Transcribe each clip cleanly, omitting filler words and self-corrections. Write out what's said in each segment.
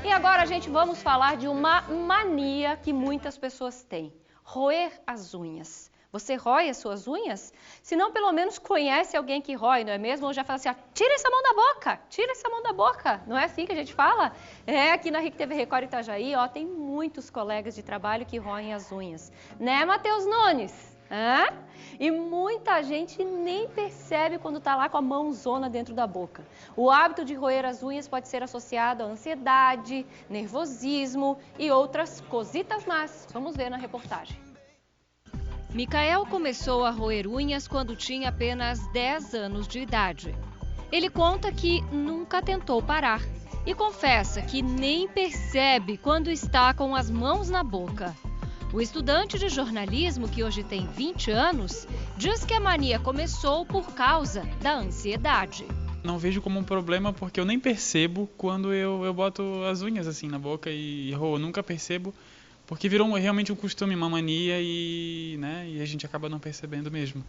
E agora, gente, vamos falar de uma mania que muitas pessoas têm: roer as unhas. Você rói as suas unhas? Se não, pelo menos conhece alguém que rói, não é mesmo? Ou já fala assim, tira essa mão da boca, tira essa mão da boca. Não é assim que a gente fala? Aqui na RIC TV Record Itajaí, tem muitos colegas de trabalho que roem as unhas. Né, Matheus Nunes? E muita gente nem percebe quando está lá com a mãozona dentro da boca. O hábito de roer as unhas pode ser associado à ansiedade, nervosismo e outras cositas más. Vamos ver na reportagem. Micael começou a roer unhas quando tinha apenas 10 anos de idade. Ele conta que nunca tentou parar e confessa que nem percebe quando está com as mãos na boca. O estudante de jornalismo, que hoje tem 20 anos, diz que a mania começou por causa da ansiedade. Não vejo como um problema porque eu nem percebo quando eu boto as unhas assim na boca e roo. Eu nunca percebo porque virou realmente um costume, uma mania e a gente acaba não percebendo mesmo.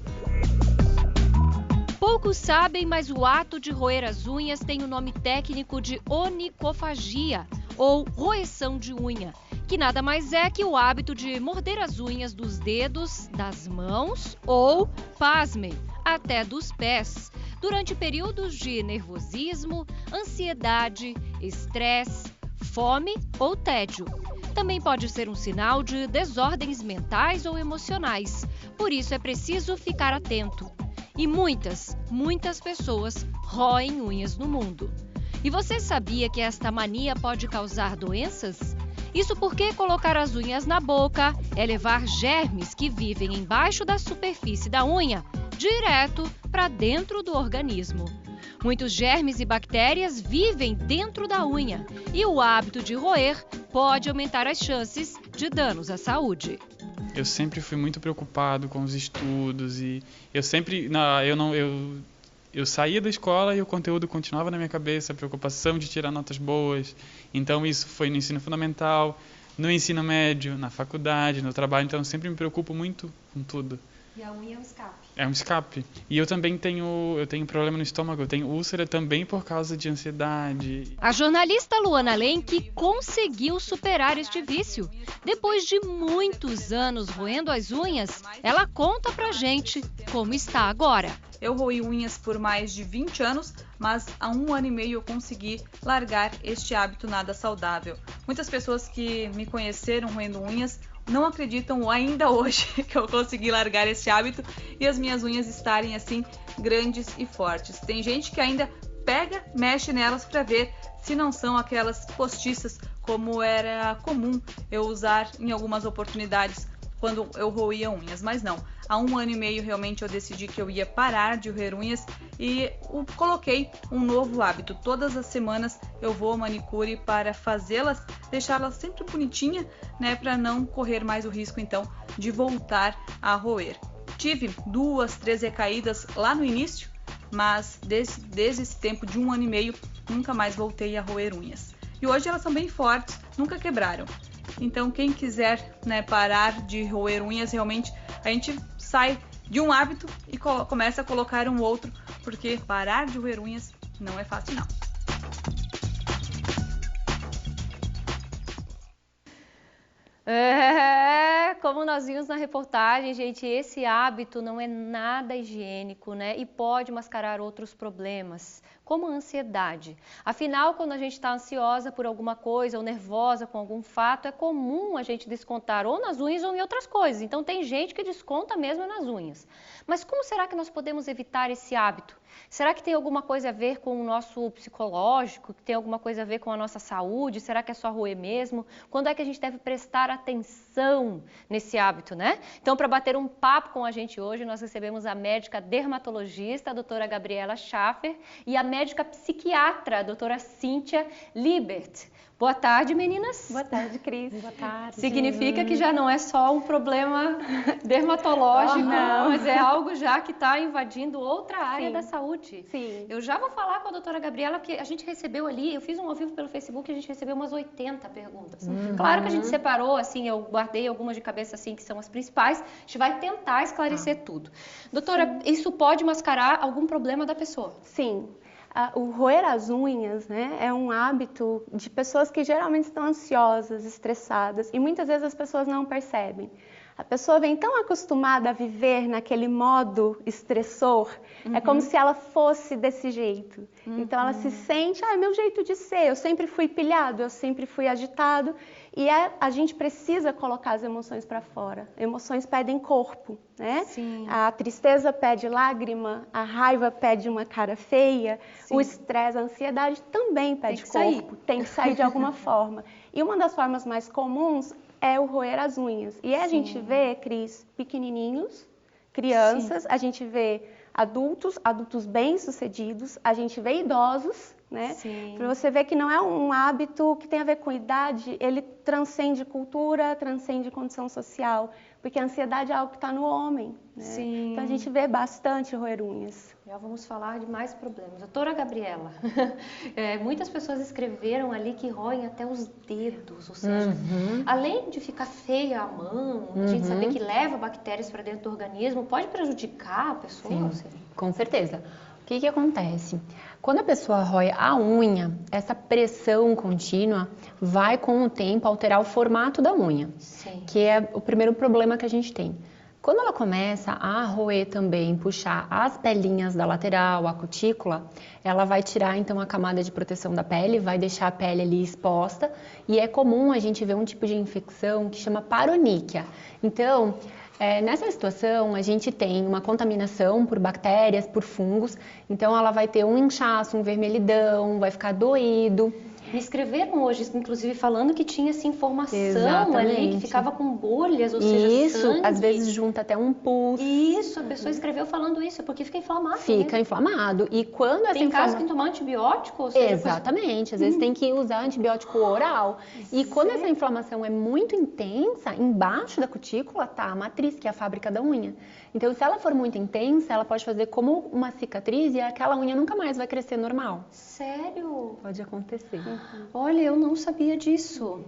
Poucos sabem, mas o ato de roer as unhas tem o nome técnico de onicofagia, ou roeção de unha, que nada mais é que o hábito de morder as unhas dos dedos, das mãos ou, pasmem, até dos pés, durante períodos de nervosismo, ansiedade, estresse, fome ou tédio. Também pode ser um sinal de desordens mentais ou emocionais, por isso é preciso ficar atento. E muitas pessoas roem unhas no mundo. E você sabia que esta mania pode causar doenças? Isso porque colocar as unhas na boca é levar germes que vivem embaixo da superfície da unha, direto para dentro do organismo. Muitos germes e bactérias vivem dentro da unha e o hábito de roer pode aumentar as chances de danos à saúde. Eu sempre fui muito preocupado com os estudos e eu saía da escola e o conteúdo continuava na minha cabeça, a preocupação de tirar notas boas. Então isso foi no ensino fundamental, no ensino médio, na faculdade, no trabalho. Então eu sempre me preocupo muito com tudo. E a unha é um escape. É um escape. E eu também tenho problema no estômago, eu tenho úlcera também por causa de ansiedade. A jornalista Luana Lenk conseguiu superar este vício. Depois de muitos anos roendo as unhas, ela conta pra gente como está agora. Eu roí unhas por mais de 20 anos, mas há 1 ano e meio eu consegui largar este hábito nada saudável. Muitas pessoas que me conheceram roendo unhas não acreditam ainda hoje que eu consegui largar esse hábito e as minhas unhas estarem assim grandes e fortes. Tem gente que ainda mexe nelas para ver se não são aquelas postiças como era comum eu usar em algumas oportunidades quando eu roía unhas, mas não. Há 1 ano e meio realmente eu decidi que eu ia parar de roer unhas e coloquei um novo hábito. Todas as semanas eu vou ao manicure para fazê-las, deixá-las sempre bonitinha, para não correr mais o risco então de voltar a roer. Tive 2, 3 recaídas lá no início, mas desde esse tempo de 1 ano e meio nunca mais voltei a roer unhas. E hoje elas são bem fortes, nunca quebraram. Então quem quiser parar de roer unhas, realmente a gente sai de um hábito e começa a colocar um outro, porque parar de roer unhas não é fácil não. Como nós vimos na reportagem, gente, esse hábito não é nada higiênico, e pode mascarar outros problemas, como a ansiedade. Afinal, quando a gente está ansiosa por alguma coisa ou nervosa com algum fato, é comum a gente descontar ou nas unhas ou em outras coisas. Então, tem gente que desconta mesmo nas unhas. Mas como será que nós podemos evitar esse hábito? Será que tem alguma coisa a ver com o nosso psicológico? Que tem alguma coisa a ver com a nossa saúde? Será que é só roer mesmo? Quando é que a gente deve prestar atenção nesse hábito, Então, para bater um papo com a gente hoje, nós recebemos a médica dermatologista, a doutora Gabriela Schaffer, e a médica psiquiatra, a doutora Cíntia Libert. Boa tarde, meninas. Boa tarde, Cris. Boa tarde. Significa que já não é só um problema dermatológico, mas é algo já que está invadindo outra área da saúde. Sim. Eu já vou falar com a doutora Gabriela, porque a gente recebeu ali, eu fiz um ao vivo pelo Facebook, e a gente recebeu umas 80 perguntas. Claro que a gente separou, assim, eu guardei algumas de cabeça, assim, que são as principais. A gente vai tentar esclarecer tudo. Doutora, isso pode mascarar algum problema da pessoa? Sim. O roer as unhas, né, é um hábito de pessoas que geralmente estão ansiosas, estressadas, e muitas vezes as pessoas não percebem. A pessoa vem tão acostumada a viver naquele modo estressor, é como se ela fosse desse jeito. Então ela se sente, é meu jeito de ser, eu sempre fui pilhado, eu sempre fui agitado. E a gente precisa colocar as emoções para fora. Emoções pedem corpo, né? Sim. A tristeza pede lágrima, a raiva pede uma cara feia, o estresse, a ansiedade também pede corpo. Tem que sair de alguma forma. E uma das formas mais comuns é o roer as unhas. E a gente vê, Cris, pequenininhos, crianças, a gente vê adultos bem-sucedidos, a gente vê idosos, né? Para você ver que não é um hábito que tem a ver com idade, ele transcende cultura, transcende condição social, porque a ansiedade é algo que está no homem, né? Então a gente vê bastante roer unhas. Já vamos falar de mais problemas. Doutora Gabriela, muitas pessoas escreveram ali que roem até os dedos, ou seja, além de ficar feia a mão, a gente saber que leva bactérias para dentro do organismo, pode prejudicar a pessoa? Sim, com certeza. O que acontece? Quando a pessoa rói a unha, essa pressão contínua vai com o tempo alterar o formato da unha, que é o primeiro problema que a gente tem. Quando ela começa a roer também, puxar as pelinhas da lateral, a cutícula, ela vai tirar então a camada de proteção da pele, vai deixar a pele ali exposta, e é comum a gente ver um tipo de infecção que chama paroníquia. Então, nessa situação, a gente tem uma contaminação por bactérias, por fungos, então ela vai ter um inchaço, um vermelhidão, vai ficar doído. Me escreveram hoje, inclusive, falando que tinha essa informação ali, que ficava com bolhas, ou seja, sangue. Às vezes junta até um pus. Isso, a pessoa escreveu falando isso, porque fica inflamado. Fica inflamado. E quando tem casos que tem que tomar antibiótico? Ou seja, exatamente, às vezes tem que usar antibiótico oral. E quando essa inflamação é muito intensa, embaixo da cutícula está a matriz, que é a fábrica da unha. Então, se ela for muito intensa, ela pode fazer como uma cicatriz e aquela unha nunca mais vai crescer normal. Sério? Pode acontecer. Olha, eu não sabia disso.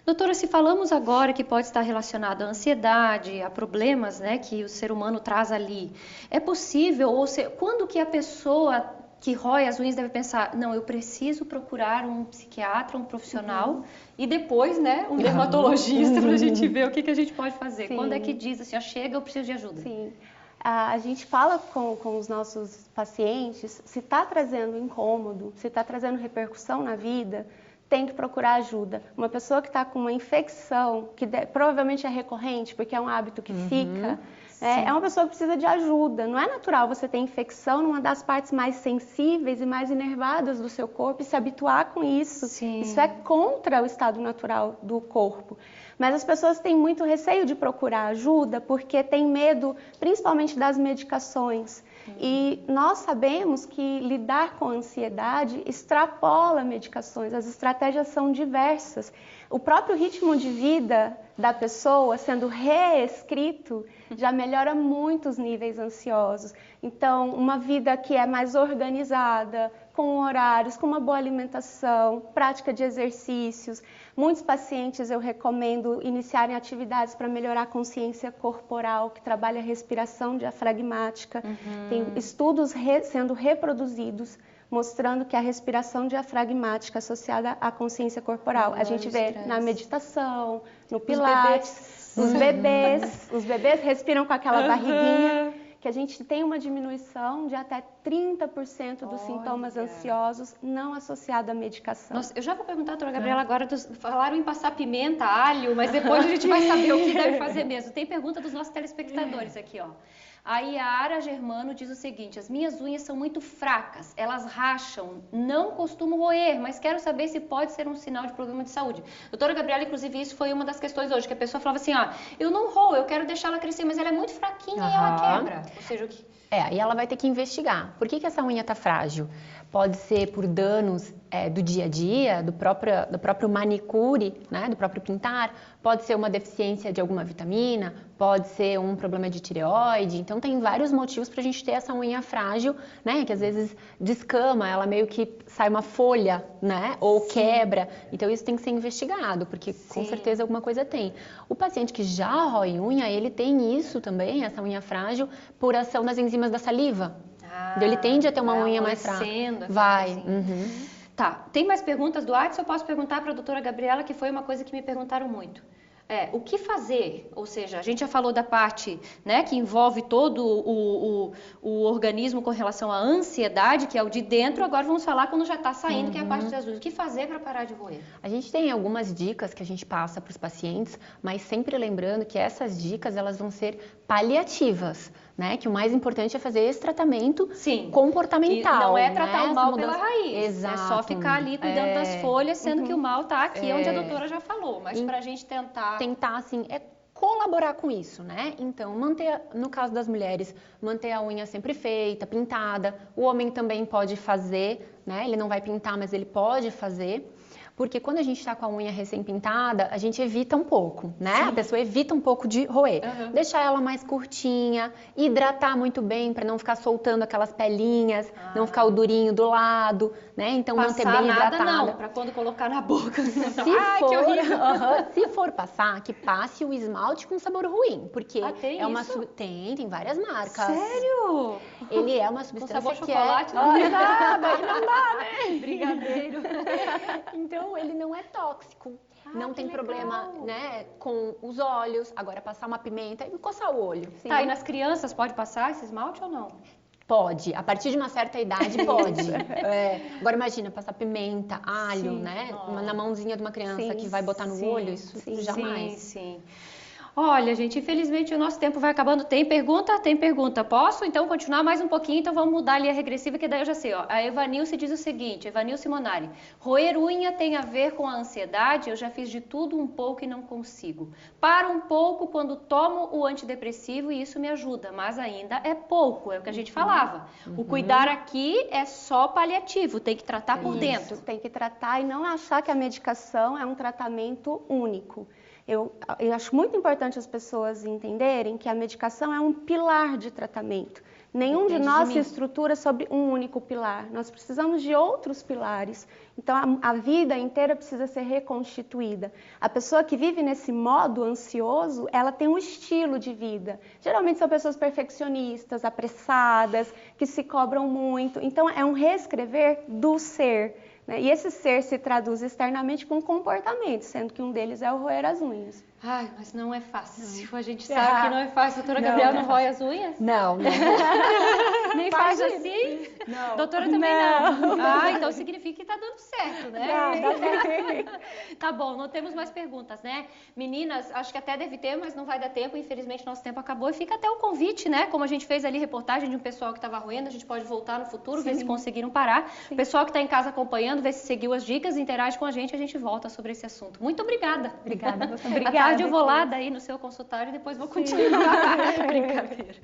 Doutora, se falamos agora que pode estar relacionado à ansiedade, a problemas, né, que o ser humano traz ali, é possível, ou seja, quando que a pessoa que rói as unhas deve pensar, não, eu preciso procurar um psiquiatra, um profissional, e depois, né, um dermatologista para a gente ver o que a gente pode fazer. Quando é que diz assim, ó, chega, eu preciso de ajuda? Sim. A gente fala com os nossos pacientes, se está trazendo incômodo, se está trazendo repercussão na vida, tem que procurar ajuda. Uma pessoa que está com uma infecção, que provavelmente é recorrente, porque é um hábito que fica, é uma pessoa que precisa de ajuda. Não é natural você ter infecção numa das partes mais sensíveis e mais inervadas do seu corpo e se habituar com isso. Isso é contra o estado natural do corpo. Mas as pessoas têm muito receio de procurar ajuda porque têm medo, principalmente das medicações. E nós sabemos que lidar com a ansiedade extrapola medicações, as estratégias são diversas. O próprio ritmo de vida da pessoa sendo reescrito já melhora muito os níveis ansiosos. Então, uma vida que é mais organizada, com horários, com uma boa alimentação, prática de exercícios. Muitos pacientes eu recomendo iniciarem atividades para melhorar a consciência corporal, que trabalha a respiração diafragmática. Tem estudos sendo reproduzidos mostrando que a respiração diafragmática associada à consciência corporal. A gente vê na meditação, no pilates, os bebês respiram com aquela barriguinha, que a gente tem uma diminuição de até 30% dos sintomas ansiosos não associados à medicação. Nossa, eu já vou perguntar, doutora Gabriela, agora falaram em passar pimenta, alho, mas depois a gente vai saber o que deve fazer mesmo. Tem pergunta dos nossos telespectadores aqui, ó. A Yara Germano diz o seguinte, as minhas unhas são muito fracas, elas racham, não costumo roer, mas quero saber se pode ser um sinal de problema de saúde. Doutora Gabriela, inclusive, isso foi uma das questões hoje, que a pessoa falava assim, eu não roo, eu quero deixar ela crescer, mas ela é muito fraquinha e ela quebra. Ou seja, o que... aí ela vai ter que investigar. Por que essa unha tá frágil? Pode ser por danos do dia a dia, do próprio manicure, né, do próprio pintar, pode ser uma deficiência de alguma vitamina, pode ser um problema de tireoide. Então tem vários motivos para a gente ter essa unha frágil, né, que às vezes descama, ela meio que sai uma folha, né, ou quebra. Então isso tem que ser investigado, porque com certeza alguma coisa tem. O paciente que já rói unha, ele tem isso também, essa unha frágil, por ação das enzimas da saliva. Então, ele tende a ter uma unha mais fraca. Vai. Assim. Tá. Tem mais perguntas do WhatsApp? Eu posso perguntar para a doutora Gabriela, que foi uma coisa que me perguntaram muito. O que fazer? Ou seja, a gente já falou da parte, né, que envolve todo o organismo com relação à ansiedade, que é o de dentro. Agora vamos falar quando já está saindo, que é a parte das unhas. O que fazer para parar de roer? A gente tem algumas dicas que a gente passa para os pacientes, mas sempre lembrando que essas dicas elas vão ser paliativas, né? Que o mais importante é fazer esse tratamento comportamental. E não é tratar o mal pela raiz. Exato. É só ficar ali cuidando das folhas, sendo que o mal está aqui, onde a doutora já falou. Mas para a gente tentar, assim, colaborar com isso, né? Então, manter, no caso das mulheres, manter a unha sempre feita, pintada. O homem também pode fazer, né? Ele não vai pintar, mas ele pode fazer. Porque quando a gente está com a unha recém-pintada, a gente evita um pouco, né? Sim. A pessoa evita um pouco de roer. Deixar ela mais curtinha, hidratar muito bem para não ficar soltando aquelas pelinhas, não ficar o durinho do lado, né? Então manter bem hidratada. Não, para quando colocar na boca. Que horrível. Se for passar, que passe o esmalte com sabor ruim, porque tem é uma isso? Tem várias marcas. Sério? Ele é uma substância com sabor que chocolate, não dá, né? Brigadeiro. Então, ele não é tóxico, não tem problema, né, com os olhos. Agora, passar uma pimenta e coçar o olho. Tá, e nas crianças pode passar esse esmalte ou não? Pode, a partir de uma certa idade pode. Agora imagina, passar pimenta, alho, né, na mãozinha de uma criança que vai botar no olho, isso jamais. Sim. Olha, gente, infelizmente o nosso tempo vai acabando. Tem pergunta? Tem pergunta. Posso, então, continuar mais um pouquinho? Então, vamos mudar ali a regressiva, que daí eu já sei. A Evanilce diz o seguinte, Evanilce Monari. Roer unha tem a ver com a ansiedade? Eu já fiz de tudo um pouco e não consigo. Paro um pouco quando tomo o antidepressivo e isso me ajuda, mas ainda é pouco, é o que a gente falava. O cuidar aqui é só paliativo, tem que tratar por dentro. Tem que tratar e não achar que a medicação é um tratamento único. Eu acho muito importante as pessoas entenderem que a medicação é um pilar de tratamento. Nenhum de nós se estrutura sobre um único pilar. Nós precisamos de outros pilares. Então, a vida inteira precisa ser reconstituída. A pessoa que vive nesse modo ansioso, ela tem um estilo de vida. Geralmente são pessoas perfeccionistas, apressadas, que se cobram muito. Então, é um reescrever do ser. E esse ser se traduz externamente com comportamento, sendo que um deles é o roer as unhas. Ai, mas não é fácil. A gente sabe que não é fácil. Doutora Gabriela não rói as unhas? Não. Nem faz assim? Não. Doutora também não. Então significa que tá dando certo, né? Tá bom, não temos mais perguntas, né? Meninas, acho que até deve ter, mas não vai dar tempo. Infelizmente, nosso tempo acabou. E fica até o convite, né? Como a gente fez ali reportagem de um pessoal que estava roendo, a gente pode voltar no futuro, ver se conseguiram parar. O pessoal que está em casa acompanhando, ver se seguiu as dicas, interage com a gente volta sobre esse assunto. Muito obrigada. Obrigada. À tarde eu vou lá daí no seu consultório e depois vou continuar. Brincadeira.